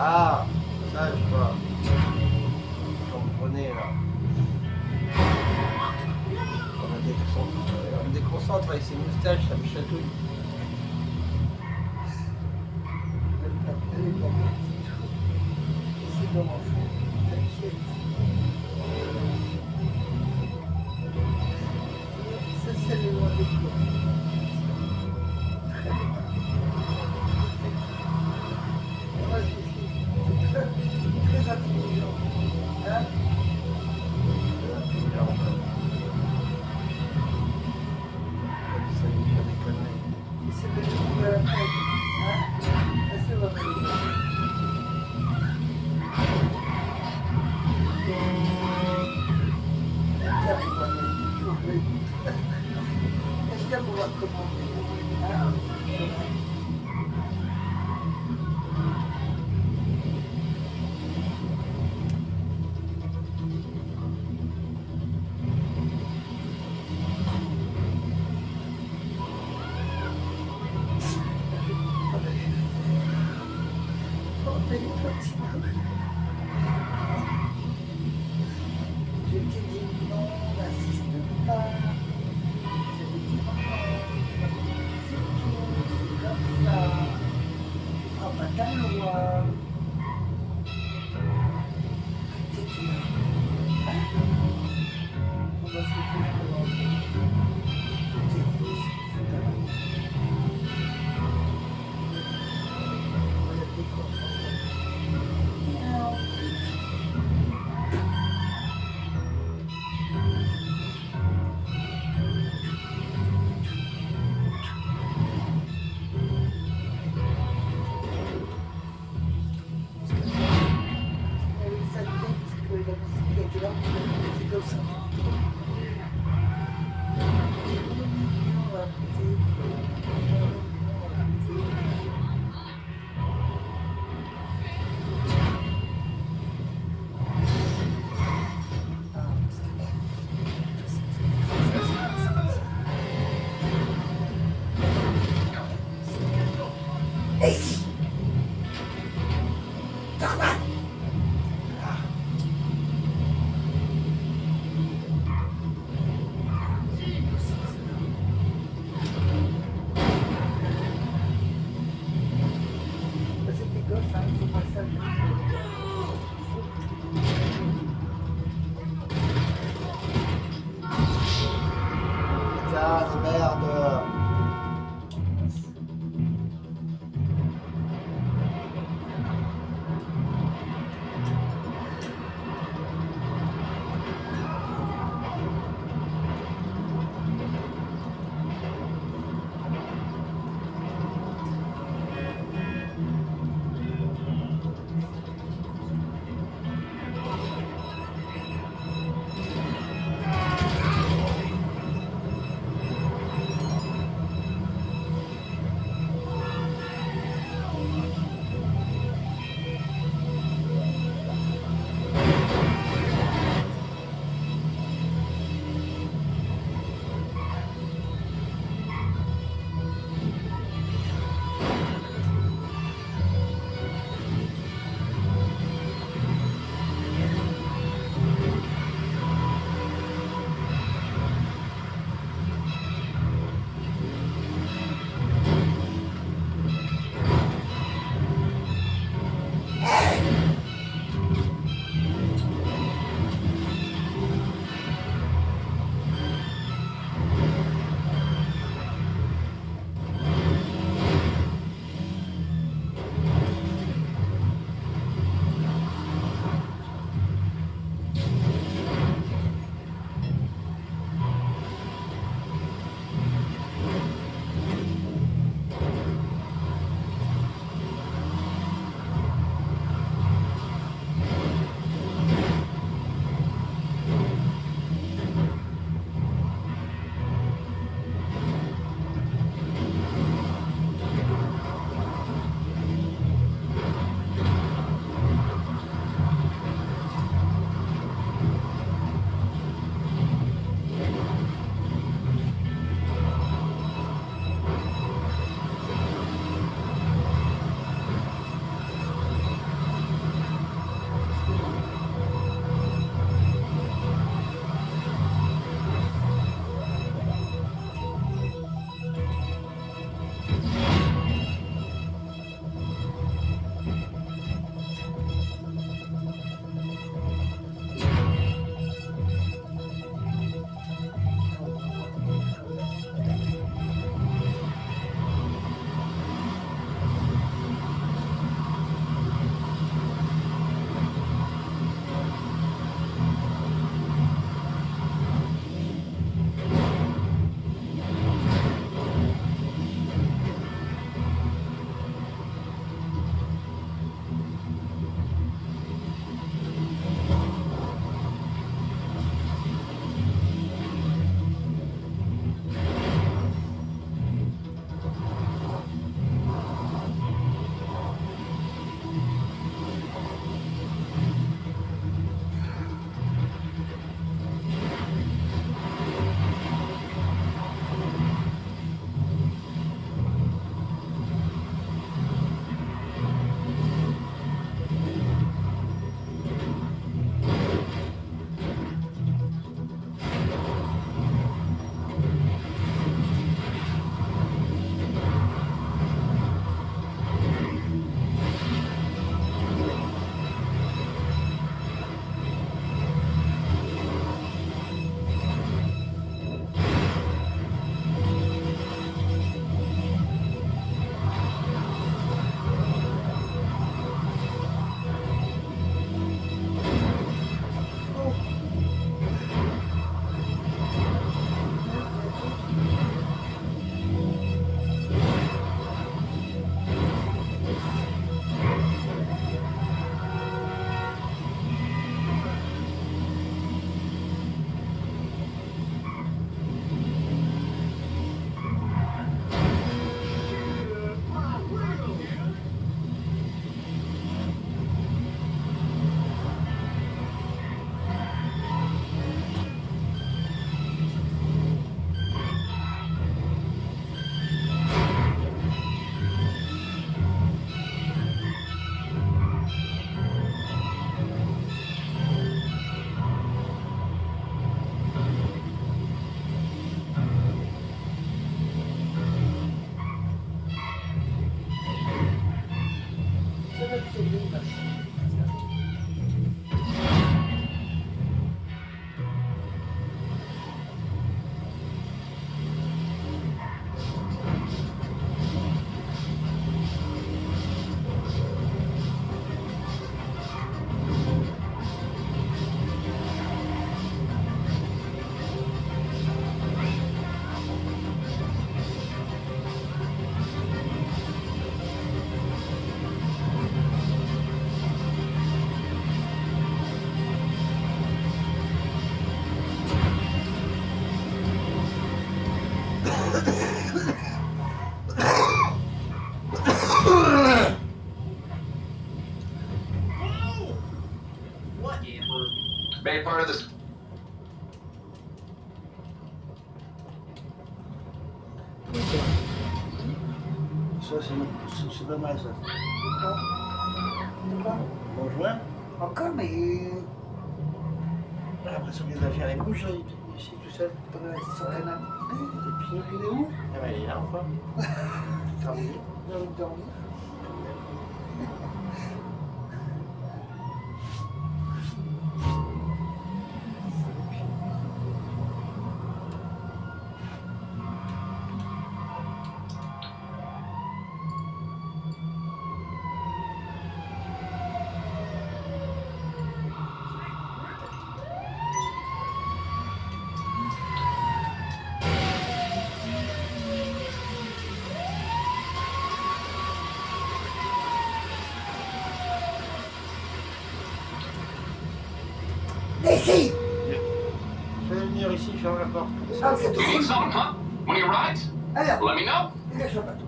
Ah, ça je vois. Vous comprenez là. On me déconcentre avec ses moustaches, ça me chatouille. Elle est pas petite. C'est bon, enfant. T'inquiète. Ça, c'est le loin des clous. Très bien. Moi, je suis très intelligent. Hein? C'est le truc de la tête. Hein? Ça, c'est votre J'aime bien pouvoir jouer. J'aime bien pouvoir commander. Hein? Je t'ai dit non, n'insiste pas. Je vais dire non. C'est tout, c'est comme ça. Tu prends pas ta loi. C'est tout. On va se faire comment je t'ai dit, c'est pas grave. On va l'appeler comment? Miaou. Avec sa tête, que la musique était là, c'est comme ça. On va Et si Normal. here. Made part of this. Ça, c'est dommage, ça. Pourquoi? Bon joint. Encore, mais... J'ai l'impression qu'il a fait les bouches, ici, tout seul, pendant la session canal. Et puis, il est où? Ah bah il est là enfin. Tant mieux. Il a envie de dormir. Ici! Je vais venir ici, ferme la porte. Ah, c'est tout. You need something, huh? When he arrives, Allez, let me know. dégage le bateau.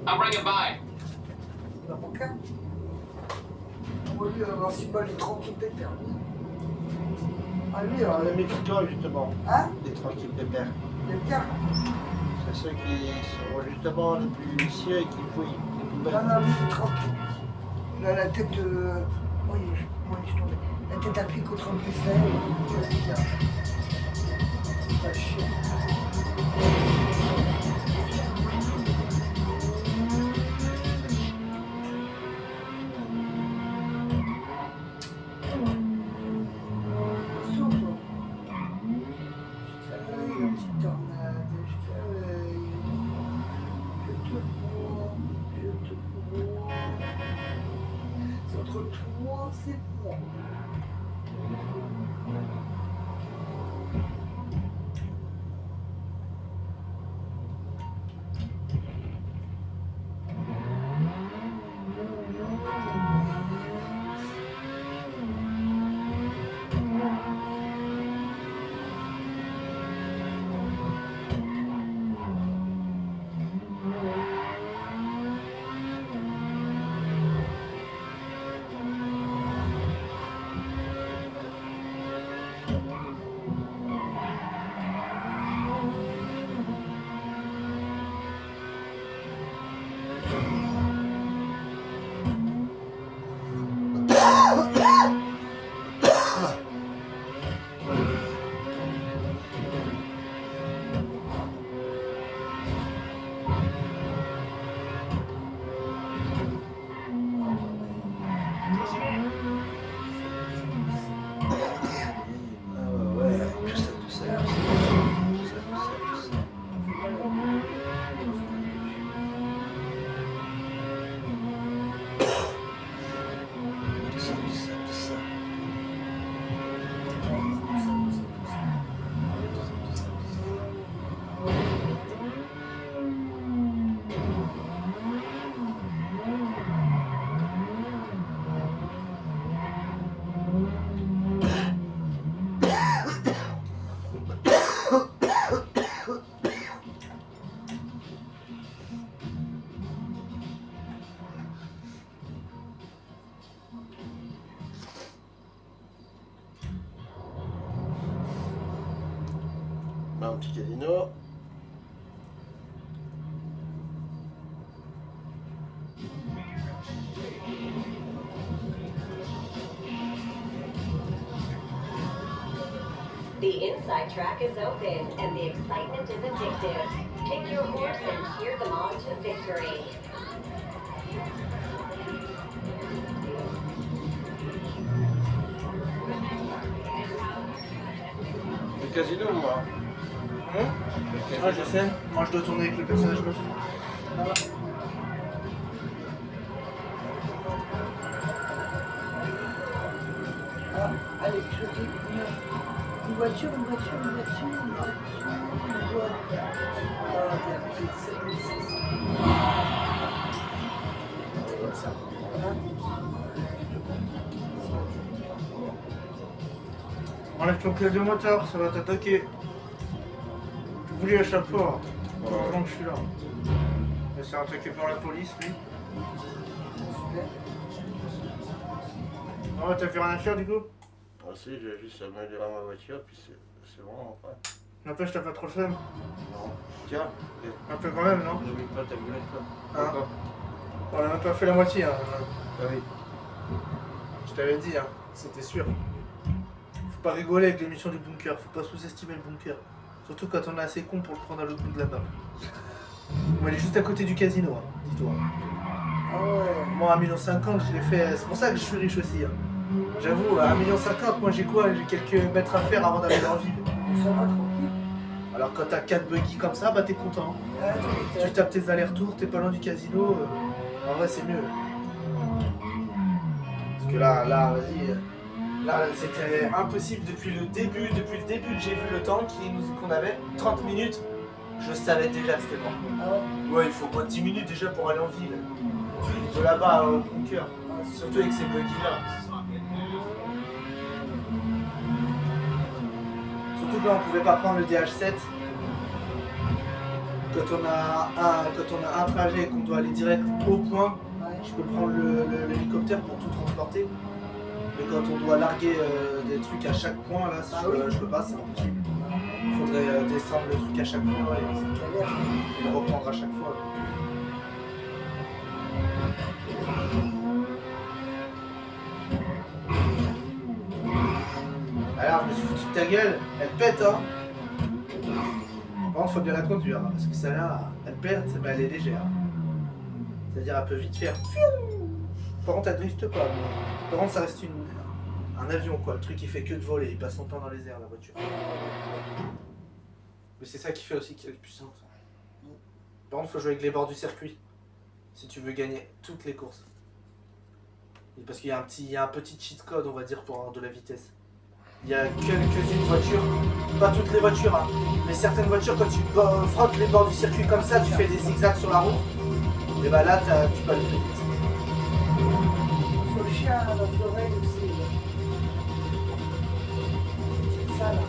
I'll bring it by. Il va pas calme. On va lui avoir 6 balles, il est tranquille, pépère. Ah, lui, alors, Les méfie-toi justement, hein? des tranquilles pépères. Il est bien. C'est ceux qui sont justement les plus vicieux et qui fouillent les Non, poubelles. non, lui, il est tranquille. Il a la tête de... Oui, moi, je suis tombé. La tête appuyée contre le buffet, il est bien. Pas chier. Soupe. Je t'avais une petite tornade, je t'avais... Je te prends, je te prends. C'est entre toi, c'est moi. Un petit casino. The inside track is open and the excitement is addictive. Take your horse and cheer them on to victory. Le casino, moi. Ah, je sais. Moi, je dois tourner avec le personnage neuf. Ah, allez, je dis une voiture, une voiture, une voiture, une voiture, une voiture. Ah, bien, c'est comme ça. Hein? Enlève ton clé de moteur, ça va t'attaquer. Je voulais à chaque fois. Pendant que je suis là. Il s'est attaqué par la police, lui. Super. Ah, t'as fait rien à faire du coup? Moi aussi, j'ai juste amélioré ma voiture, puis c'est bon, enfin. N'empêche, t'as pas trop le seum. Non. Tiens, Un peu quand même, non? n'oublie pas ta boulette là. Hein? Encore. On a même pas fait la moitié, hein. Ah oui. Je t'avais dit, hein. C'était sûr. Faut pas rigoler avec l'émission du bunker, faut pas sous-estimer le bunker. Surtout quand on est assez con pour le prendre à l'autre bout de la map. On est juste à côté du casino, hein, dis-toi. Ah ouais. Moi, à 1,50 million, je l'ai fait. C'est pour ça que je suis riche aussi. Hein. J'avoue, à 1,50 million, moi j'ai quoi? J'ai quelques mètres à faire avant d'aller dans la ville. Ça va tranquille. Alors quand t'as 4 buggy comme ça, bah t'es content. Ah, Tu tapes tes allers-retours, t'es pas loin du casino. En vrai, c'est mieux. Parce que là, vas-y. Là, c'était impossible depuis le début que j'ai vu le temps qu'on avait, 30 minutes, je savais déjà que c'était bon. Ah ouais. Ouais, il faut moins de 10 minutes déjà pour aller en ville. De là-bas au bunker. Surtout avec ces buggy-là. Surtout que là, on pouvait pas prendre le DH7. Quand on a un trajet et qu'on doit aller direct au point, Ouais. je peux prendre l'hélicoptère pour tout transporter. Mais quand on doit larguer des trucs à chaque point, là, je peux pas, c'est impossible. Il faudrait descendre le truc à chaque fois et le reprendre à chaque fois. Alors, je me suis foutu de ta gueule, elle pète, hein. Par contre, faut bien la conduire, hein, parce que celle-là, elle pète, mais elle est légère. C'est-à-dire, elle peut vite faire. Par contre, elle drifte pas. Mais... Par contre, ça reste un avion, quoi. Le truc, il fait que de voler, il passe son temps dans les airs, la voiture. Mais c'est ça qui fait aussi qu'il est le plus puissant. Par contre, faut jouer avec les bords du circuit. Si tu veux gagner toutes les courses. Et parce qu'il y a un petit cheat code, on va dire, pour avoir de la vitesse. Il y a quelques-unes voitures, pas toutes les voitures, hein, mais certaines voitures, quand tu frottes les bords du circuit comme ça, tu fais des zigzags sur la route, et bah là, tu peux aller plus vite. Faut le chien à notre oreille aussi. C'est ça là.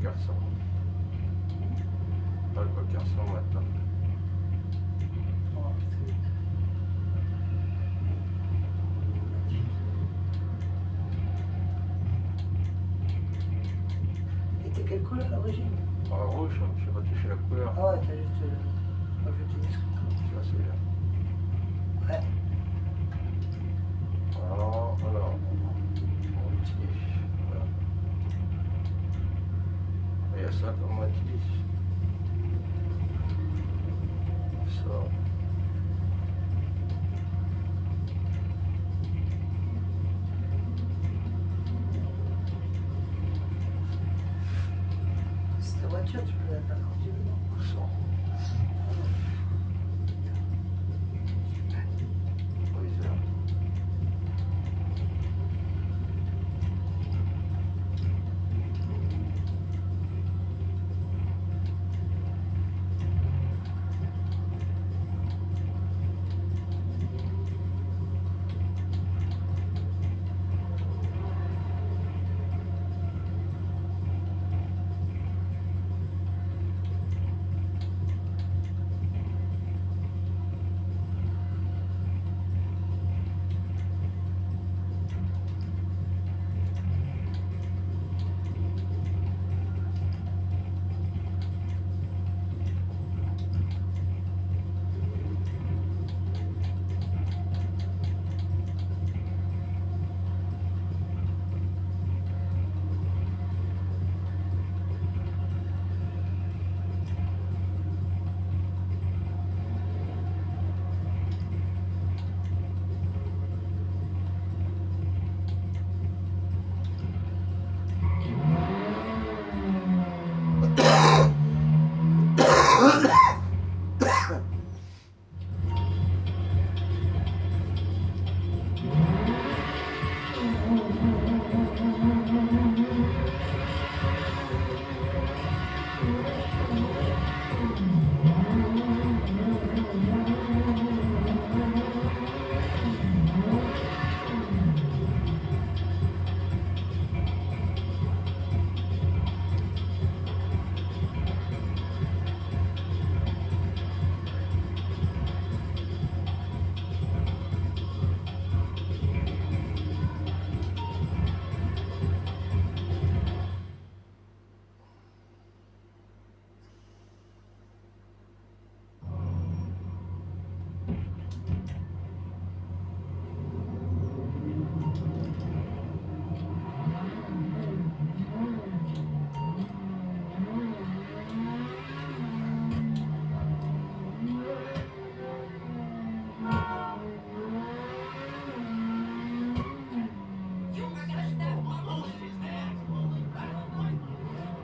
qu'il ressemble. Pas le quoi qu'il ressemble maintenant. Oh, c'est- Et t'es quelle couleur à l'origine? Ah, rouge, je sais pas toucher la couleur. Ah ouais, t'as juste rajouté des trucs. Tu vois, c'est bien. Ouais. Alors, voilà. Il y a ça comme moitié. Ça. C'est ta voiture, tu peux la faire quand tu veux. Non? Ça. Briseur.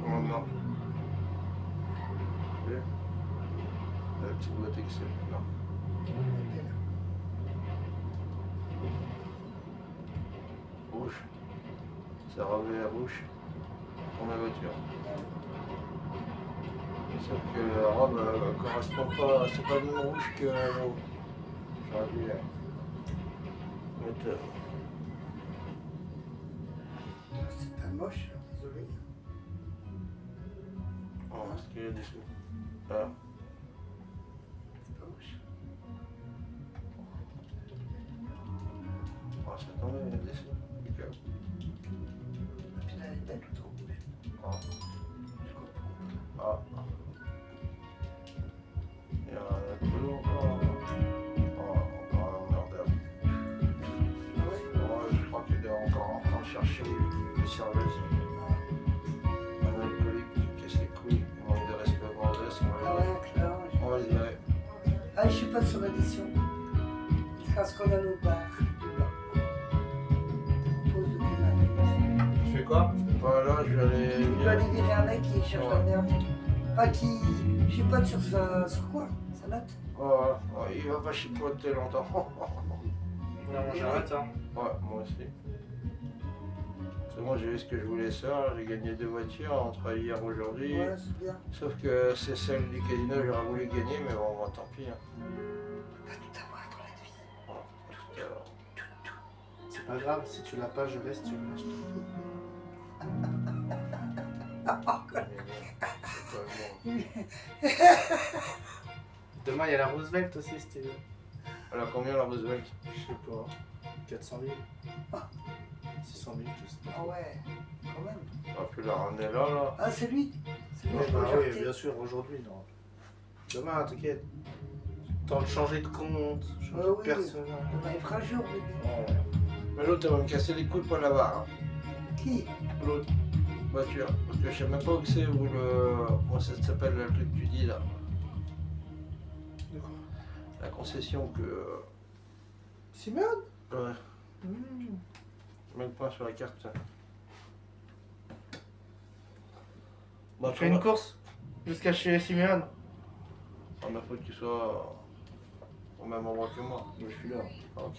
Oh non. La petite boîte Excel. Non. Rouge. Ça revêt rouge pour ma voiture. Sauf que la robe correspond pas, c'est pas le même rouge que l'eau. J'aurais dû mettre. C'est pas moche, désolé. Oh, parce qu'il y a des sous. Ah. C'est pas moche. Ah, ça tombe, il y a des sous. Ok. Et puis là, elle est belle tout en rouge. Ah. Je comprends. Ah. Il y a un peu encore. Oh, encore un merde. Ah ouais? Ouais, je crois qu'il est encore en train de chercher une serveuse. Un alcoolique qui casse les couilles. Il manque de respect pour le reste. Ah ouais, clairement. On va le virer. Ah, je suis pas sur l'addition. Il sera scandale au bar. Pose de commun. Tu fais quoi? Voilà, je vais aller Il doit aller virer un mec qui cherche la merde. Pas qui. Je sais pas sur sa. Sur quoi? Sa note? Oh, ouais, il va pas chipoter longtemps. Non, moi j'arrête, hein. Ouais, moi aussi. Parce que moi j'ai eu ce que je voulais faire, j'ai gagné 2 voitures entre hier et aujourd'hui. Ouais, c'est bien. Sauf que c'est celle du casino que j'aurais voulu gagner, mais bon, bah, tant pis. Hein. Pas tout avoir dans la vie. Ouais, tout à l'heure. C'est pas grave, si tu l'as pas, je laisse, tu me l'achètes. Demain, il y a la Roosevelt aussi, si tu veux. Elle a combien la Roosevelt? Je sais pas. 400 000. 600 000, je sais pas. Ah ouais, quand même. On va plus la ramener là. Ah, c'est lui. C'est lui Ouais, qui bah m'a oui, jeté. bien sûr, aujourd'hui, non. Demain, t'inquiète. Temps de changer de compte, changer de oui. personnage. On va être un jour, bébé. Ouais. Mais l'autre, elle va me casser les couilles pour l'avoir. Hein. Qui? L'autre voiture. Parce que je sais même pas où c'est, où le. Comment ça s'appelle le truc que tu dis là? De quoi? La concession que. Simeone. Ouais. Mets le point sur la carte. Ça. Bon, Tu fais une course jusqu'à chez Simeone. Il faut que tu sois au même endroit que moi. Je suis là. Ah, ok.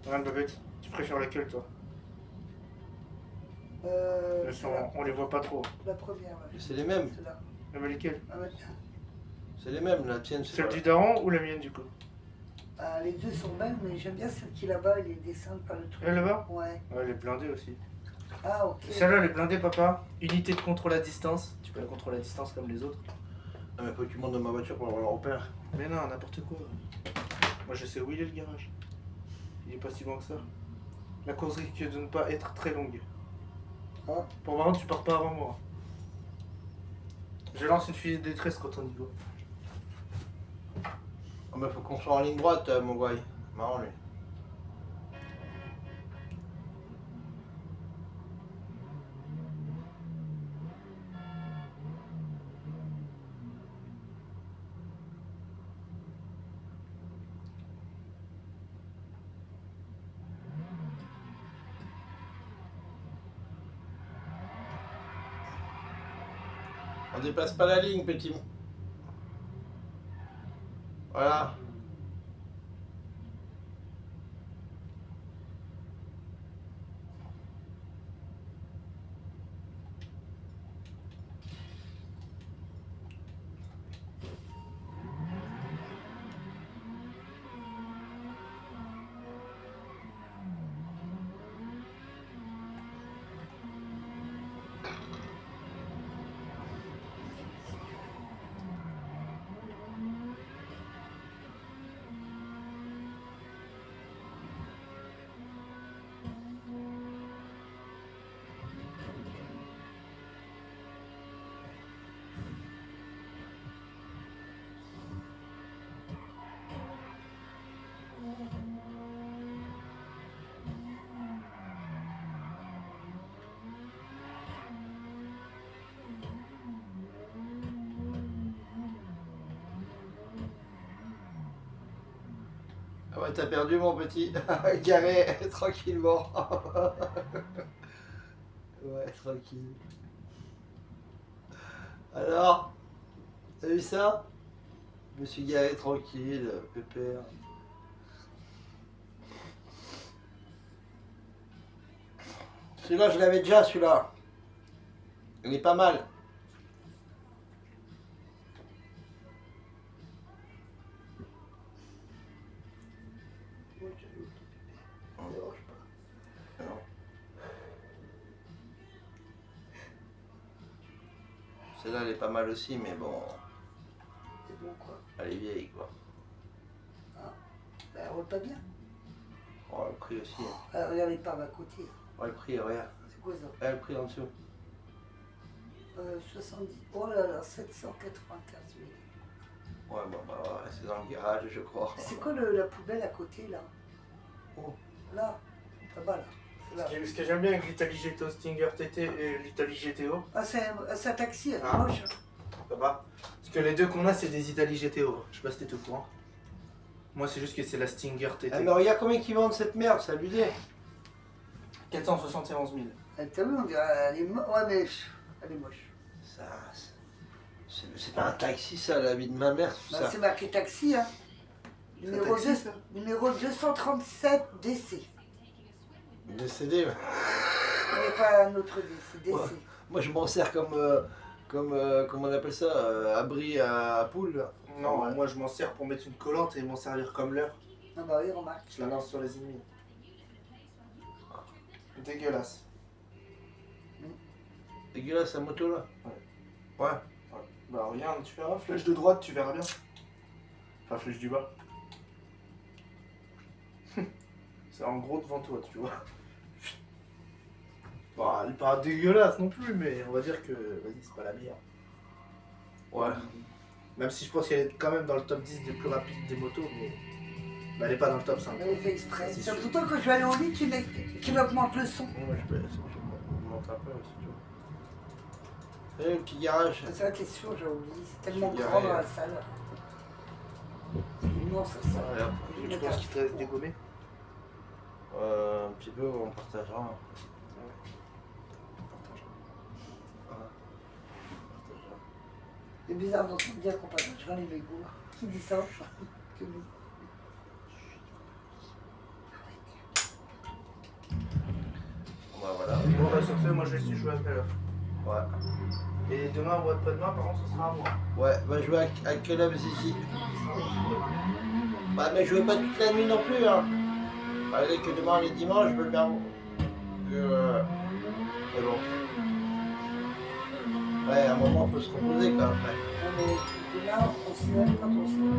Regarde, Bobette, tu préfères laquelle, toi? Elles sont- on les voit pas trop. La première, ouais. Mais c'est les mêmes. C'est là. Mais lesquelles? Ah, ouais. C'est les mêmes. La tienne, c'est Celle pas- du daron ou la mienne, du coup? Ah, les deux sont belles, mais j'aime bien celle qui est là-bas, elle est descendue par le truc. Elle là-bas? Ouais. Ouais, elle est blindée aussi. Ah, ok. Celle-là, elle est blindée, papa. Unité de contrôle à distance. Tu peux la contrôler à distance comme les autres. Ah, mais faut que tu montes dans ma voiture pour avoir le repère. Mais non, n'importe quoi. Moi, je sais où il est le garage. Il est pas si loin que ça. La course risque de ne pas être très longue. Ah. Pour le moment, tu pars pas avant moi. Je lance une fusée de détresse quand on y va. Ah, mais faut qu'on soit en ligne droite, mon gars. Marrant, lui. On dépasse pas la ligne, petit. Voilà. Ah ouais, t'as perdu, mon petit. Garé tranquillement. Ouais, tranquille. Alors, t'as vu ça? Je me suis garé tranquille, pépère. Celui-là, je l'avais déjà, celui-là. Il est pas mal. Ouais, j'ai eu ton bébé. Ne dérange pas. Non. Celle-là, elle est pas mal aussi, mais bon, C'est bon, quoi. elle est vieille, quoi. Ben, elle roule pas bien. Oh, le prix aussi. Hein. Ah, regarde les parts à côté. Oh, le prix, regarde. C'est quoi ça? Ah, le prix en dessous. 70. Oh là là, 795 000. Ouais, bon, bah, ouais, c'est dans le garage, je crois. C'est quoi la poubelle à côté, là? Oh. Là. Là-bas, là. C'est là. Ce que j'aime bien avec l'Italie GTO Stinger TT et l'Italie GTO, Ah, c'est un taxi, elle est Ah. moche. Hein. ça va. Parce que les deux qu'on a, c'est des Italie GTO. Je sais pas si t'es au courant. Moi, c'est juste que c'est la Stinger TT. Ah, mais regarde combien ils vendent cette merde, c'est abusé. 471 000. T'as vu, on dirait, elle est moche. Ouais, mais elle est moche. Ça, c'est pas un taxi, ça, la vie de ma mère, tout Bah, ça. c'est marqué taxi, hein. Numéro, taxi, 2, ça numéro 237 DC. Décédé. Il n'y a pas un autre DC. Ouais. Moi, je m'en sers comme, comment on appelle ça, abri à poule. Là. Non, Ouais. moi je m'en sers pour mettre une collante et m'en servir comme l'heure. Ah bah oui, remarque. Je la lance sur les ennemis. Dégueulasse. Dégueulasse la moto là. Ouais. Bah regarde, tu verras, flèche de droite, tu verras bien. Enfin, flèche du bas. C'est en gros devant toi, tu vois. Bah, elle est pas dégueulasse non plus, mais on va dire que, vas-y, c'est pas la meilleure. Ouais. Même si je pense qu'elle est quand même dans le top 10 des plus rapides des motos, mais bah, elle est pas dans le top 5. Elle fait exprès. C'est Surtout sûr. toi, quand je vais aller au lit, tu m'augmentes le son. Moi je peux monter un peu aussi, tu vois. Et le petit garage. C'est vrai que c'est sûr, j'ai oublié. C'est tellement Je suis grand garé. dans la salle. C'est immense ça. Regarde. Tu penses qu'il te reste dégommé? Un petit peu, on partagera. C'est bizarre d'entendre dire qu'on partagera les mégots. Qui dit ça? Que nous. Bah voilà. Bon, bah sur ce, moi je vais jouer à tout à l'heure. Ouais. Et demain ou après-demain, par contre, ce sera à moi. Ouais, va jouer à Club ici. Bah mais je veux pas toute la nuit non plus hein. Malgré que demain les dimanches, je veux bien. Mais bon. Ouais, à un moment faut se reposer quoi après. Non, mais demain, on se lève quand on se lève.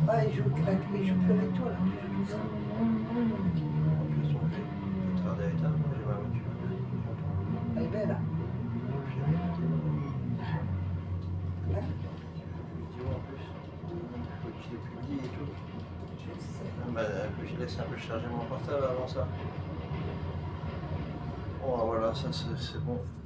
Ouais, il joue plus avec toi là, il joue tout seul. En plus on fait faire des étapes, moi j'ai ma voiture. Elle est belle là. Là, Vidéo en plus. Faut que je les publie et tout. je sais. Bah, que je laisse un peu charger mon portable avant ça. Bon, voilà, ça c'est bon.